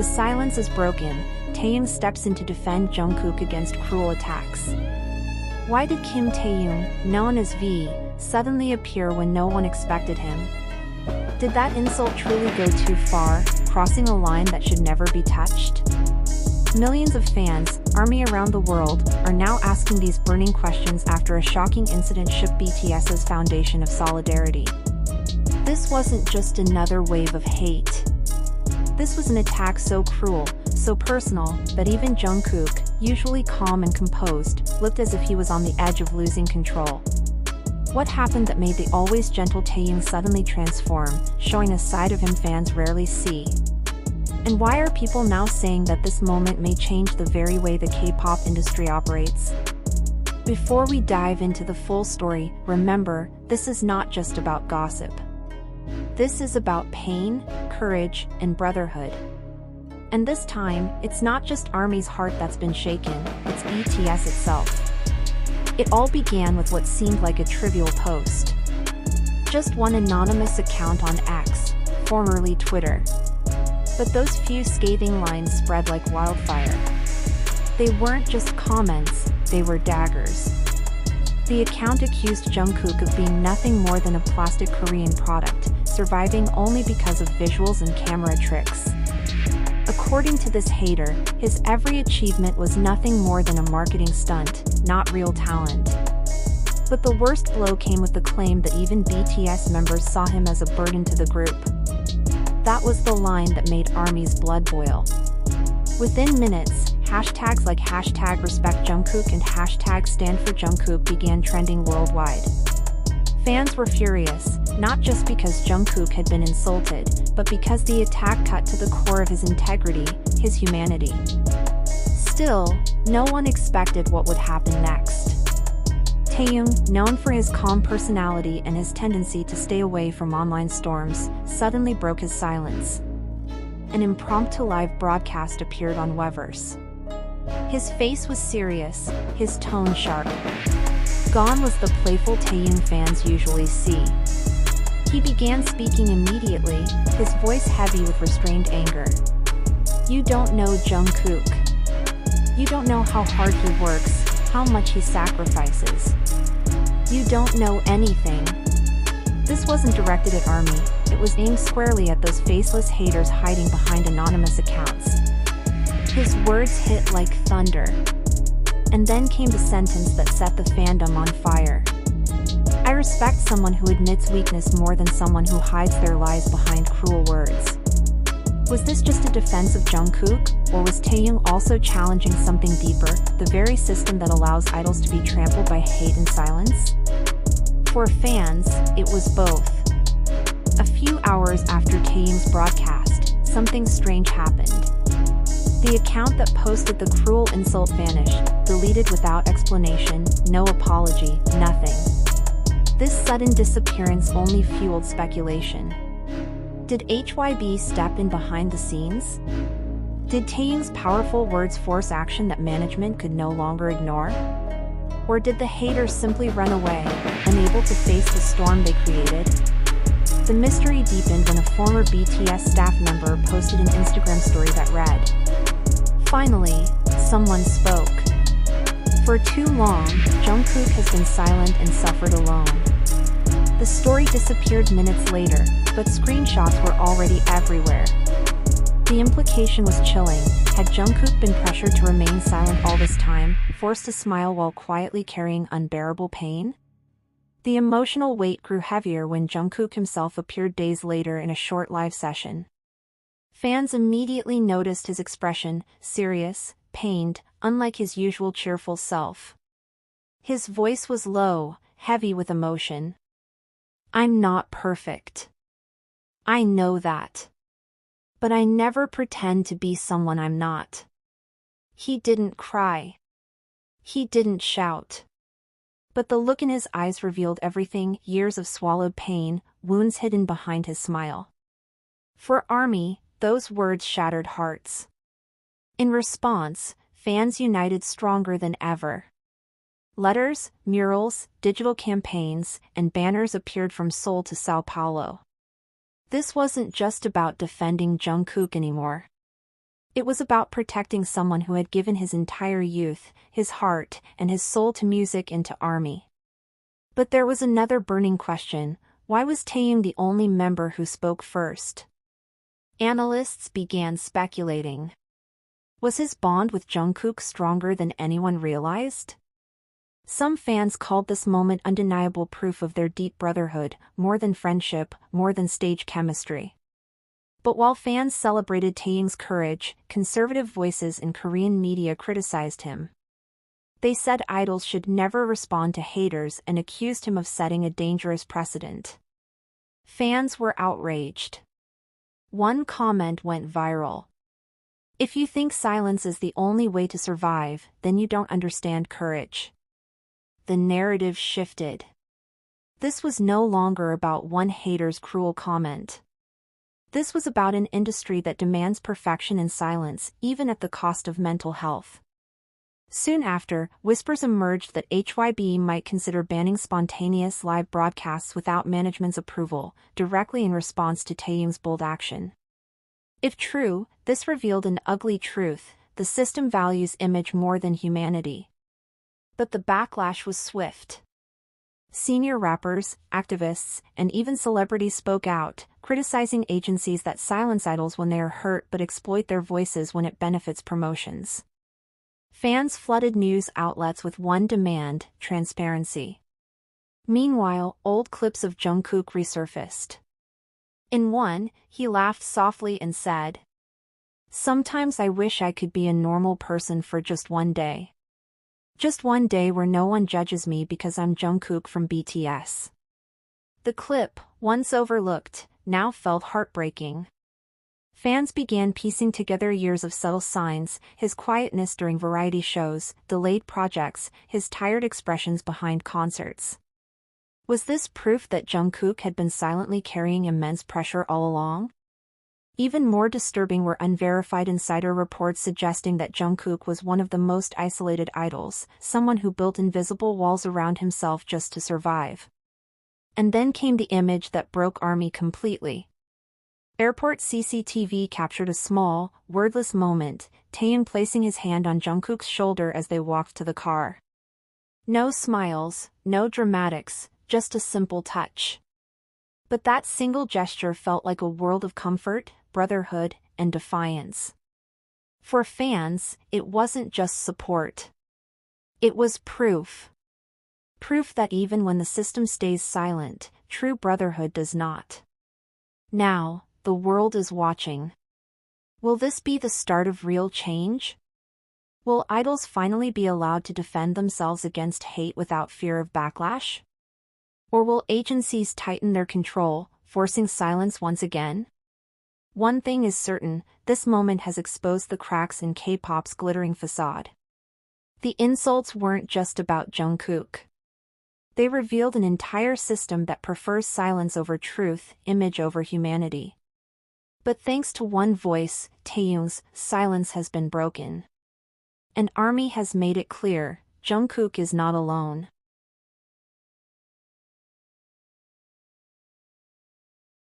The silence is broken. Taehyung steps in to defend Jungkook against cruel attacks. Why did Kim Taehyung, known as V, suddenly appear when no one expected him? Did that insult truly go too far, crossing a line that should never be touched? Millions of fans, ARMY around the world, are now asking these burning questions after a shocking incident shook BTS's foundation of solidarity. This wasn't just another wave of hate. This was an attack so cruel, so personal, that even Jungkook, usually calm and composed, looked as if he was on the edge of losing control. What happened that made the always gentle Taehyung suddenly transform, showing a side of him fans rarely see? And why are people now saying that this moment may change the very way the K-pop industry operates? Before we dive into the full story, remember, this is not just about gossip. This is about pain, courage, and brotherhood. And this time, it's not just ARMY's heart that's been shaken, it's BTS itself. It all began with what seemed like a trivial post. Just one anonymous account on X, formerly Twitter. But those few scathing lines spread like wildfire. They weren't just comments, they were daggers. The account accused Jungkook of being nothing more than a plastic Korean product, surviving only because of visuals and camera tricks. According to this hater, his every achievement was nothing more than a marketing stunt, not real talent. But the worst blow came with the claim that even BTS members saw him as a burden to the group. That was the line that made ARMY's blood boil. Within minutes, hashtags like #RespectJungkook and #StandForJungkook began trending worldwide. Fans were furious, not just because Jungkook had been insulted, but because the attack cut to the core of his integrity, his humanity. Still, no one expected what would happen next. Taehyung, known for his calm personality and his tendency to stay away from online storms, suddenly broke his silence. An impromptu live broadcast appeared on Weverse. His face was serious, his tone sharp. Gone was the playful Taehyung fans usually see. He began speaking immediately, his voice heavy with restrained anger. You don't know Jungkook. You don't know how hard he works, how much he sacrifices. You don't know anything. This wasn't directed at ARMY, it was aimed squarely at those faceless haters hiding behind anonymous accounts. His words hit like thunder. And then came the sentence that set the fandom on fire. I respect someone who admits weakness more than someone who hides their lies behind cruel words. Was this just a defense of Jungkook, or was Taehyung also challenging something deeper, the very system that allows idols to be trampled by hate and silence? For fans, it was both. A few hours after Taehyung's broadcast, something strange happened. The account that posted the cruel insult vanished, deleted without explanation, no apology, nothing. This sudden disappearance only fueled speculation. Did HYB step in behind the scenes? Did Taehyung's powerful words force action that management could no longer ignore? Or did the haters simply run away, unable to face the storm they created? The mystery deepened when a former BTS staff member posted an Instagram story that read, "Finally, someone spoke. For too long, Jungkook has been silent and suffered alone." The story disappeared minutes later, but screenshots were already everywhere. The implication was chilling. Had Jungkook been pressured to remain silent all this time, forced to smile while quietly carrying unbearable pain? The emotional weight grew heavier when Jungkook himself appeared days later in a short live session. Fans immediately noticed his expression, serious, pained, unlike his usual cheerful self. His voice was low, heavy with emotion. "I'm not perfect. I know that. But I never pretend to be someone I'm not." He didn't cry. He didn't shout. But the look in his eyes revealed everything, years of swallowed pain, wounds hidden behind his smile. For ARMY, those words shattered hearts. In response, fans united stronger than ever. Letters, murals, digital campaigns, and banners appeared from Seoul to Sao Paulo. This wasn't just about defending Jungkook anymore. It was about protecting someone who had given his entire youth, his heart, and his soul to music and to ARMY. But there was another burning question: why was Taehyung the only member who spoke first? Analysts began speculating. Was his bond with Jungkook stronger than anyone realized? Some fans called this moment undeniable proof of their deep brotherhood, more than friendship, more than stage chemistry. But while fans celebrated Taehyung's courage, conservative voices in Korean media criticized him. They said idols should never respond to haters and accused him of setting a dangerous precedent. Fans were outraged. One comment went viral. "If you think silence is the only way to survive, then you don't understand courage." The narrative shifted. This was no longer about one hater's cruel comment. This was about an industry that demands perfection and silence, even at the cost of mental health. Soon after, whispers emerged that HYB might consider banning spontaneous live broadcasts without management's approval, directly in response to Taehyung's bold action. If true, this revealed an ugly truth: the system values image more than humanity. But the backlash was swift. Senior rappers, activists, and even celebrities spoke out, criticizing agencies that silence idols when they are hurt but exploit their voices when it benefits promotions. Fans flooded news outlets with one demand: transparency. Meanwhile, old clips of Jungkook resurfaced. In one, he laughed softly and said, "Sometimes I wish I could be a normal person for just one day. Just one day where no one judges me because I'm Jungkook from BTS." The clip, once overlooked, now felt heartbreaking. Fans began piecing together years of subtle signs: his quietness during variety shows, delayed projects, his tired expressions behind concerts. Was this proof that Jungkook had been silently carrying immense pressure all along? Even more disturbing were unverified insider reports suggesting that Jungkook was one of the most isolated idols, someone who built invisible walls around himself just to survive. And then came the image that broke ARMY completely. Airport CCTV captured a small, wordless moment: Taehyung placing his hand on Jungkook's shoulder as they walked to the car. No smiles, no dramatics, just a simple touch. But that single gesture felt like a world of comfort, brotherhood, and defiance. For fans, it wasn't just support. It was proof. Proof that even when the system stays silent, true brotherhood does not. Now, the world is watching. Will this be the start of real change? Will idols finally be allowed to defend themselves against hate without fear of backlash? Or will agencies tighten their control, forcing silence once again? One thing is certain: this moment has exposed the cracks in K-pop's glittering facade. The insults weren't just about Jungkook. They revealed an entire system that prefers silence over truth, image over humanity. But thanks to one voice, Taehyung's, silence has been broken. And ARMY has made it clear: Jungkook is not alone.